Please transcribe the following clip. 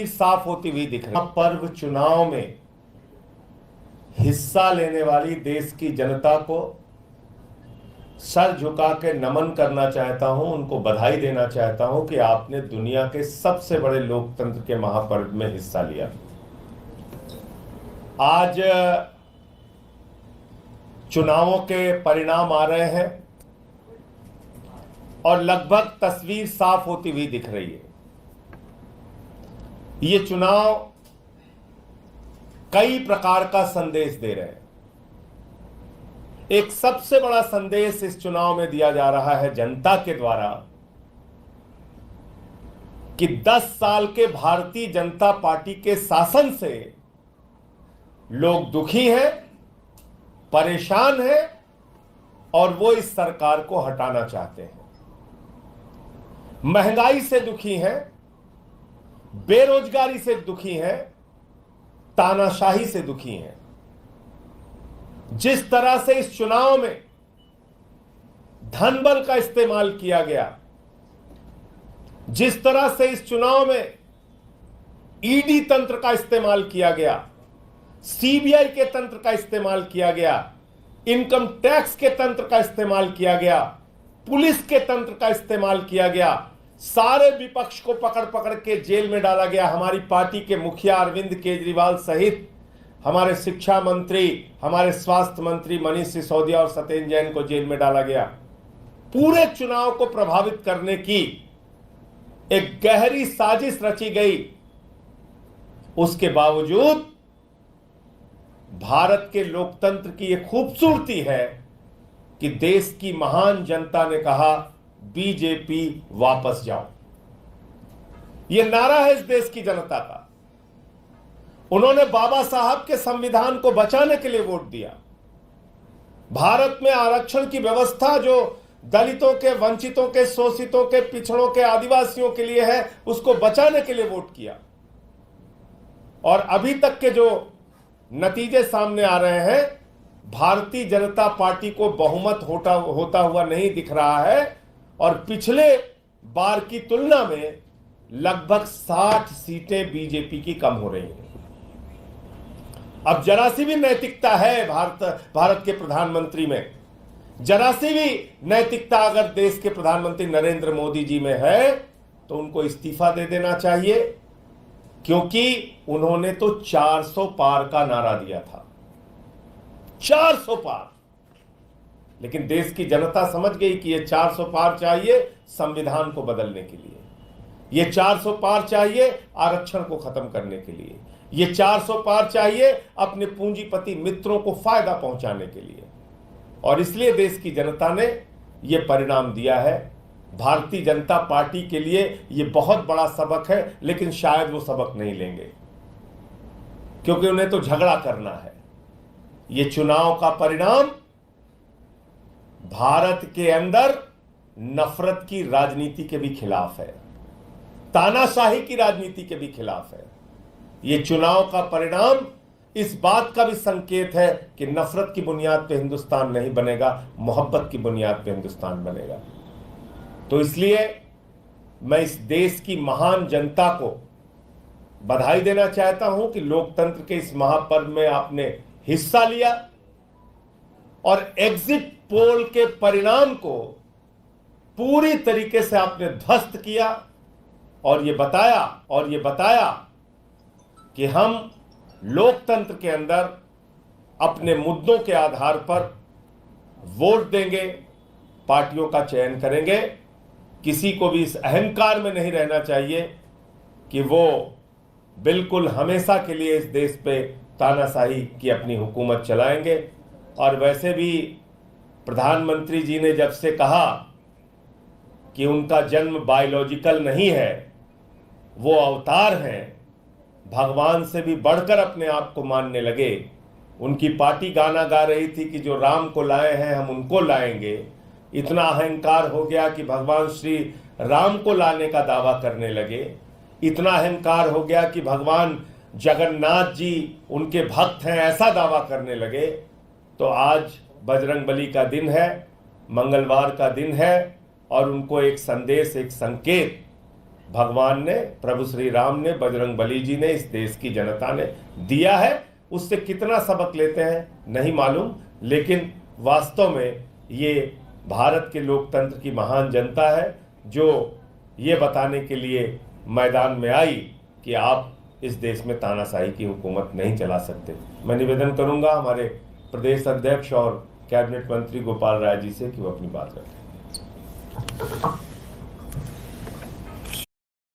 साफ होती हुई दिख रही है। पर्व चुनाव में हिस्सा लेने वाली देश की जनता को सर झुका के नमन करना चाहता हूं, उनको बधाई देना चाहता हूं कि आपने दुनिया के सबसे बड़े लोकतंत्र के महापर्व में हिस्सा लिया। आज चुनावों के परिणाम आ रहे हैं और लगभग तस्वीर साफ होती हुई दिख रही है। ये चुनाव कई प्रकार का संदेश दे रहे हैं। एक सबसे बड़ा संदेश इस चुनाव में दिया जा रहा है जनता के द्वारा कि 10 साल के भारतीय जनता पार्टी के शासन से लोग दुखी हैं, परेशान हैं और वो इस सरकार को हटाना चाहते हैं। महंगाई से दुखी हैं, बेरोजगारी से दुखी हैं, तानाशाही से दुखी हैं। जिस तरह से इस चुनाव में धन बल का इस्तेमाल किया गया, जिस तरह से इस चुनाव में ईडी तंत्र का इस्तेमाल किया गया, सीबीआई के तंत्र का इस्तेमाल किया गया, इनकम टैक्स के तंत्र का इस्तेमाल किया गया, पुलिस के तंत्र का इस्तेमाल किया गया, सारे विपक्ष को पकड़ पकड़ के जेल में डाला गया। हमारी पार्टी के मुखिया अरविंद केजरीवाल सहित हमारे शिक्षा मंत्री, हमारे स्वास्थ्य मंत्री मनीष सिसोदिया और सत्येंद्र जैन को जेल में डाला गया। पूरे चुनाव को प्रभावित करने की एक गहरी साजिश रची गई। उसके बावजूद भारत के लोकतंत्र की यह खूबसूरती है कि देश की महान जनता ने कहा बीजेपी वापस जाओ। यह नारा है इस देश की जनता का। उन्होंने बाबा साहब के संविधान को बचाने के लिए वोट दिया। भारत में आरक्षण की व्यवस्था जो दलितों के, वंचितों के, शोषितों के, पिछड़ों के, आदिवासियों के लिए है, उसको बचाने के लिए वोट किया। और अभी तक के जो नतीजे सामने आ रहे हैं, भारतीय जनता पार्टी को बहुमत होता हुआ नहीं दिख रहा है और पिछले बार की तुलना में लगभग 60 सीटें बीजेपी की कम हो रही हैं। अब जरा सी भी नैतिकता है भारत के प्रधानमंत्री में, जरा सी भी नैतिकता अगर देश के प्रधानमंत्री नरेंद्र मोदी जी में है तो उनको इस्तीफा दे देना चाहिए, क्योंकि उन्होंने तो 400 पार का नारा दिया था। 400 पार। लेकिन देश की जनता समझ गई कि ये 400 पार चाहिए संविधान को बदलने के लिए, ये 400 पार चाहिए आरक्षण को खत्म करने के लिए, ये 400 पार चाहिए अपने पूंजीपति मित्रों को फायदा पहुंचाने के लिए। और इसलिए देश की जनता ने यह परिणाम दिया है। भारतीय जनता पार्टी के लिए यह बहुत बड़ा सबक है, लेकिन शायद वो सबक नहीं लेंगे, क्योंकि उन्हें तो झगड़ा करना है। यह चुनाव का परिणाम भारत के अंदर नफरत की राजनीति के भी खिलाफ है, तानाशाही की राजनीति के भी खिलाफ है। यह चुनाव का परिणाम इस बात का भी संकेत है कि नफरत की बुनियाद पे हिंदुस्तान नहीं बनेगा, मोहब्बत की बुनियाद पे हिंदुस्तान बनेगा। तो इसलिए मैं इस देश की महान जनता को बधाई देना चाहता हूं कि लोकतंत्र के इस महापर्व में आपने हिस्सा लिया और एग्जिट पोल के परिणाम को पूरी तरीके से आपने ध्वस्त किया और ये बताया कि हम लोकतंत्र के अंदर अपने मुद्दों के आधार पर वोट देंगे, पार्टियों का चयन करेंगे। किसी को भी इस अहंकार में नहीं रहना चाहिए कि वो बिल्कुल हमेशा के लिए इस देश पे तानाशाही की अपनी हुकूमत चलाएंगे। और वैसे भी प्रधानमंत्री जी ने जब से कहा कि उनका जन्म बायोलॉजिकल नहीं है, वो अवतार हैं, भगवान से भी बढ़कर अपने आप को मानने लगे। उनकी पार्टी गाना गा रही थी कि जो राम को लाए हैं हम उनको लाएंगे। इतना अहंकार हो गया कि भगवान श्री राम को लाने का दावा करने लगे। इतना अहंकार हो गया कि भगवान जगन्नाथ जी उनके भक्त हैं, ऐसा दावा करने लगे। तो आज बजरंगबली का दिन है, मंगलवार का दिन है और उनको एक संदेश, एक संकेत भगवान ने, प्रभु श्री राम ने, बजरंग बली जी ने, इस देश की जनता ने दिया है। उससे कितना सबक लेते हैं नहीं मालूम, लेकिन वास्तव में ये भारत के लोकतंत्र की महान जनता है जो ये बताने के लिए मैदान में आई कि आप इस देश में तानाशाही की हुकूमत नहीं चला सकते। मैं निवेदन करूंगा हमारे प्रदेश अध्यक्ष और कैबिनेट मंत्री गोपाल राय जी से कि वो अपनी बात रखें।